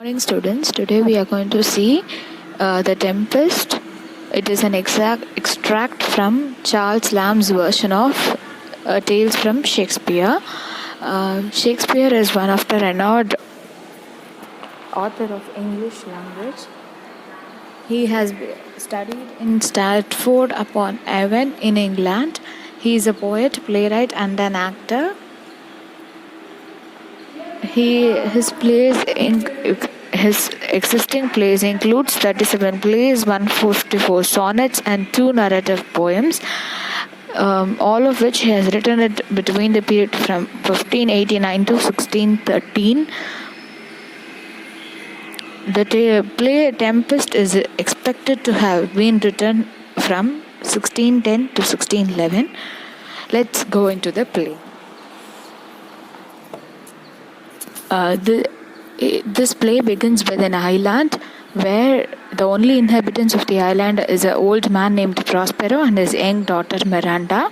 Morning students, today we are going to see The Tempest. It is an exact extract from Charles Lamb's version of Tales from Shakespeare. Shakespeare is one of the renowned author of English language. He has studied in Stratford upon Avon in England. He is a poet, playwright and an actor. His existing plays includes 37 plays, 154 sonnets, and 2 narrative poems, all of which he has written it between the period from 1589 to 1613. The play Tempest is expected to have been written from 1610 to 1611. Let's go into the play. This play begins with an island where the only inhabitants of the island is an old man named Prospero and his young daughter Miranda.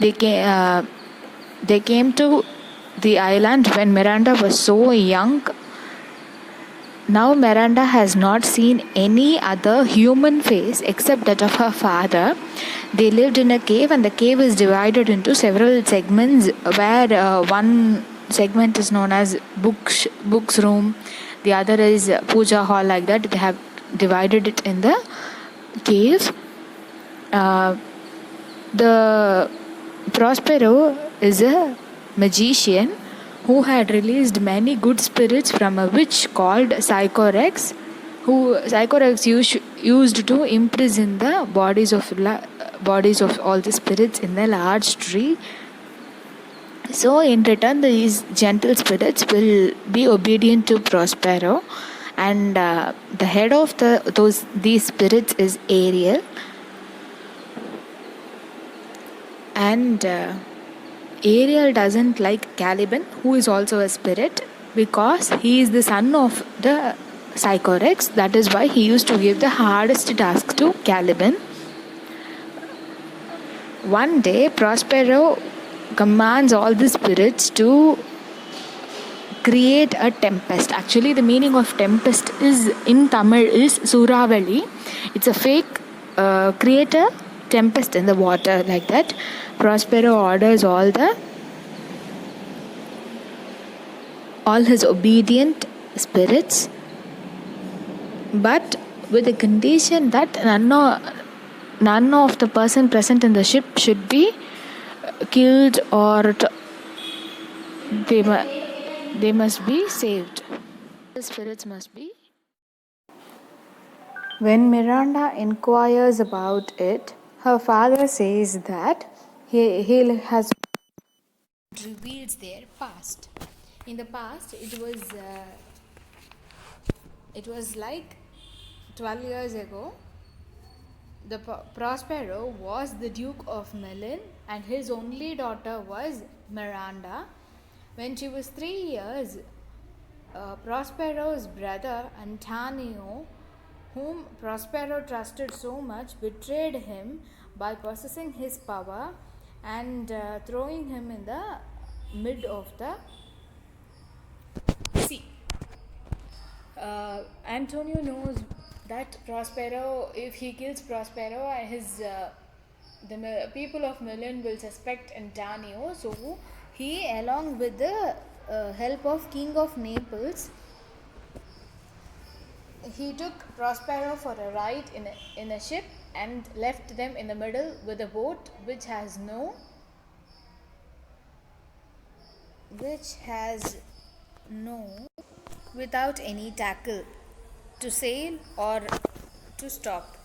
They came to the island when Miranda was so young. Now Miranda has not seen any other human face except that of her father. They lived in a cave, and the cave is divided into several segments where one segment is known as books room, the other is puja hall. Like that, they have divided it in the cave. The Prospero is a magician who had released many good spirits from a witch called Sycorax, who Sycorax used to imprison the bodies of all the spirits in a large tree. So in return, these gentle spirits will be obedient to Prospero, and the head of these spirits is Ariel, and Ariel doesn't like Caliban, who is also a spirit, because he is the son of the Sycorax. That is why he used to give the hardest task to Caliban. One day, Prospero commands all the spirits to create a tempest. Actually, the meaning of tempest is in Tamil is Suravali. It's a fake create a tempest in the water. Like that, Prospero orders all his obedient spirits, but with the condition that none of the person present in the ship should be killed, or they must be saved. The spirits must be. When Miranda inquires about it, her father says that he has reveals their past. In the past, it was like 12 years ago. The Prospero was the Duke of Milan, and his only daughter was Miranda. When she was 3 years, Prospero's brother Antonio, whom Prospero trusted so much, betrayed him by possessing his power and throwing him in the mid of the sea. Antonio knows that Prospero, if he kills Prospero, the people of Milan will suspect Antonio. So he, along with the help of King of Naples, he took Prospero for a ride in a ship and left them in the middle with a boat which has without any tackle to sail or to stop.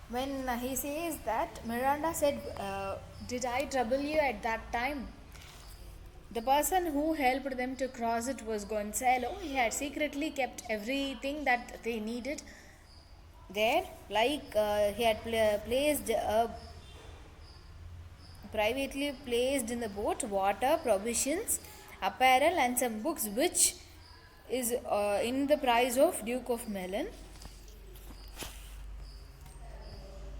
When he says that, Miranda said, did I trouble you at that time? The person who helped them to cross it was Gonzalo. He had secretly kept everything that they needed there, like he had privately placed in the boat water, provisions, apparel and some books, which is in the price of Duke of Milan.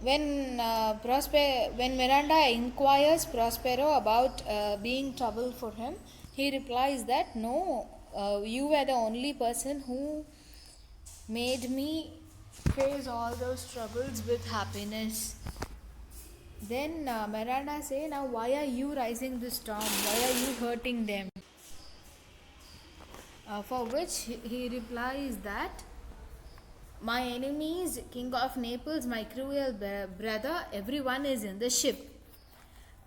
When Miranda inquires Prospero about being trouble for him, he replies that no, you were the only person who made me face all those troubles with happiness. Then Miranda say, now why are you rising the storm? Why are you hurting them? For which he replies that my enemies, King of Naples, my cruel brother, everyone is in the ship.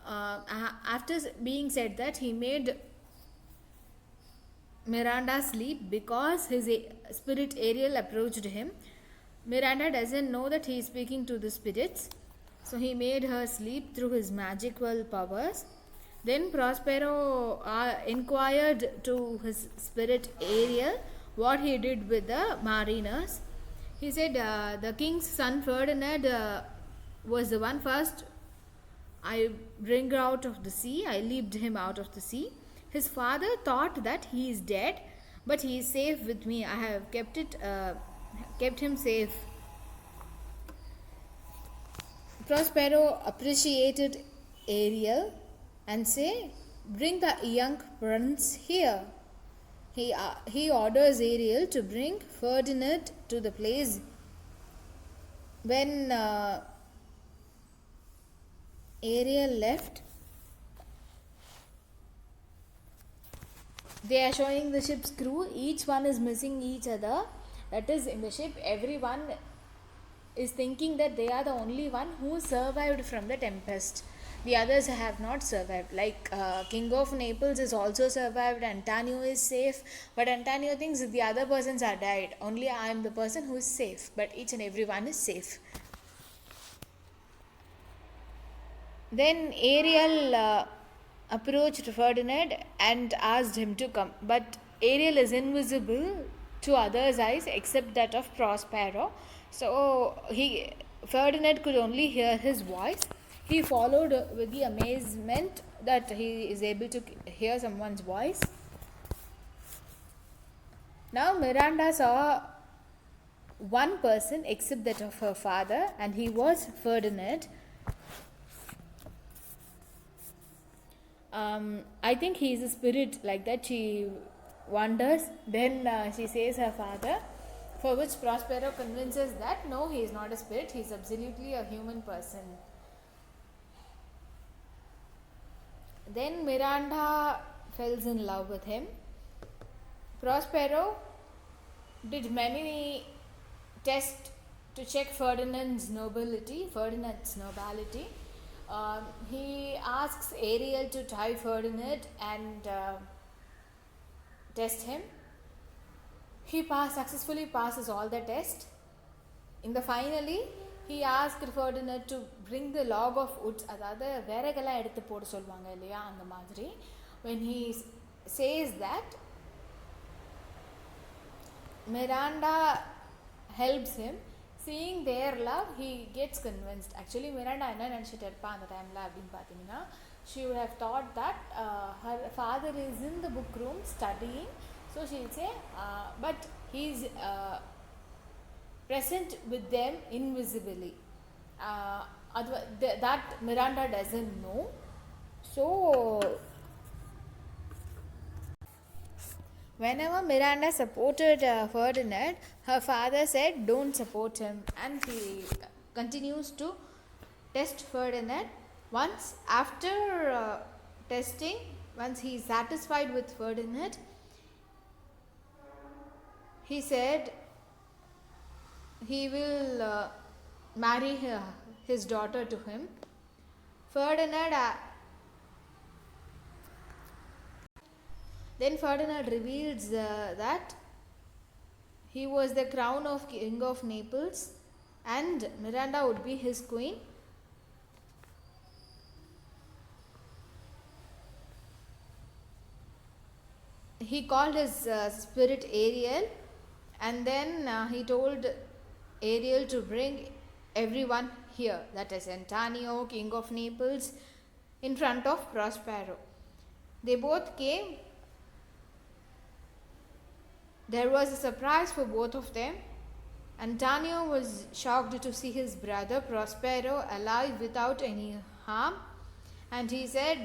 After being said that, he made Miranda sleep because his spirit Ariel approached him. Miranda doesn't know that he is speaking to the spirits, so he made her sleep through his magical powers. Then Prospero inquired to his spirit Ariel what he did with the mariners. He said the king's son Ferdinand was the one first I bring out of the sea. I leaped him out of the sea. His father thought that he is dead, but he is safe with me. I have kept him safe. Prospero appreciated Ariel and say, bring the young prince here. He orders Ariel to bring Ferdinand to the place. When Ariel left, they are showing the ship's crew. Each one is missing each other. That is, in the ship, everyone is thinking that they are the only one who survived from the tempest. The others have not survived. Like King of Naples is also survived. Antonio is safe, but Antonio thinks the other persons are died. Only I am the person who is safe. But each and every one is safe. Then Ariel approached Ferdinand and asked him to come, but Ariel is invisible to others' eyes except that of Prospero. So Ferdinand could only hear his voice. He followed with the amazement that he is able to hear someone's voice. Now Miranda saw one person except that of her father, and he was Ferdinand. I think he is a spirit, like that she wonders. Then she says her father, for which Prospero convinces that no, he is not a spirit, he is absolutely a human person. Then Miranda falls in love with him. Prospero did many tests to check Ferdinand's nobility. He asks Ariel to tie Ferdinand and test him. He successfully passes all the tests. In the finally, he asked Ferdinand to bring the log of wood. அதாவது விறகெல்லாம் எடுத்து போட சொல்லுவாங்க இல்லையா, அந்த மாதிரி. When he says that, Miranda helps him. Seeing their love, he gets convinced. Actually, Miranda என்ன நினச்சிட்டு இருப்பா அந்த டைமில் அப்படின்னு பார்த்தீங்கன்னா, she would have thought that her father is in the book room studying. So she will say, but he is present with them invisibly. That Miranda doesn't know. So whenever Miranda supported Ferdinand, her father said, don't support him. And he continues to test Ferdinand. Once after testing, once he is satisfied with Ferdinand, he said he will marry his daughter to him. Then Ferdinand reveals that he was the crown of King of Naples and Miranda would be his queen. He called his spirit Ariel, and then he told Ariel to bring everyone here, that is Antonio, King of Naples, in front of Prospero. They both came. There was a surprise for both of them. Antonio was shocked to see his brother Prospero alive without any harm, and he said,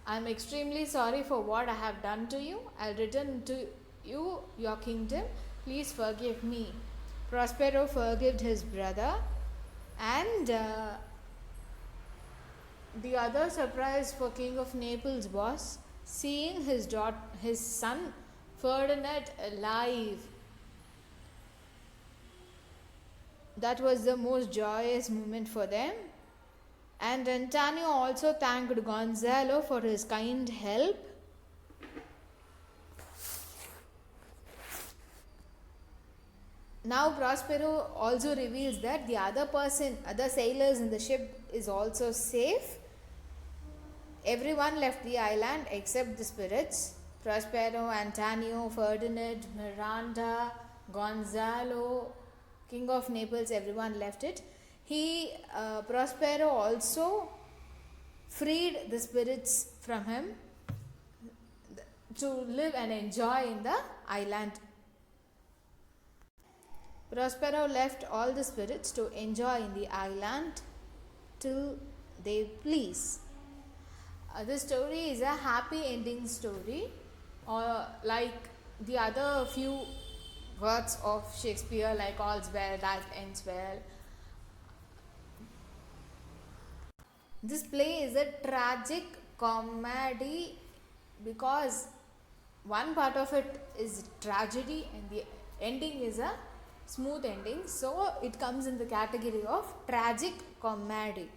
I'm extremely sorry for what I have done to you. I'll return to you your kingdom. Please forgive me. Prospero forgave his brother, and the other surprise for King of Naples was seeing his son Ferdinand alive. That was the most joyous moment for them. And Antonio also thanked Gonzalo for his kind help. Now Prospero also reveals that the other sailors in the ship is also safe. Everyone left the island except the spirits. Prospero, Antonio, Ferdinand, Miranda, Gonzalo, King of Naples, everyone left it. Prospero also freed the spirits from him to live and enjoy in the island. Prospero left all the spirits to enjoy in the island till they please. This story is a happy ending story, or like the other few works of Shakespeare, like all's well that ends well. This play is a tragic comedy because one part of it is tragedy and the ending is a smooth ending, so it comes in the category of tragic comedy.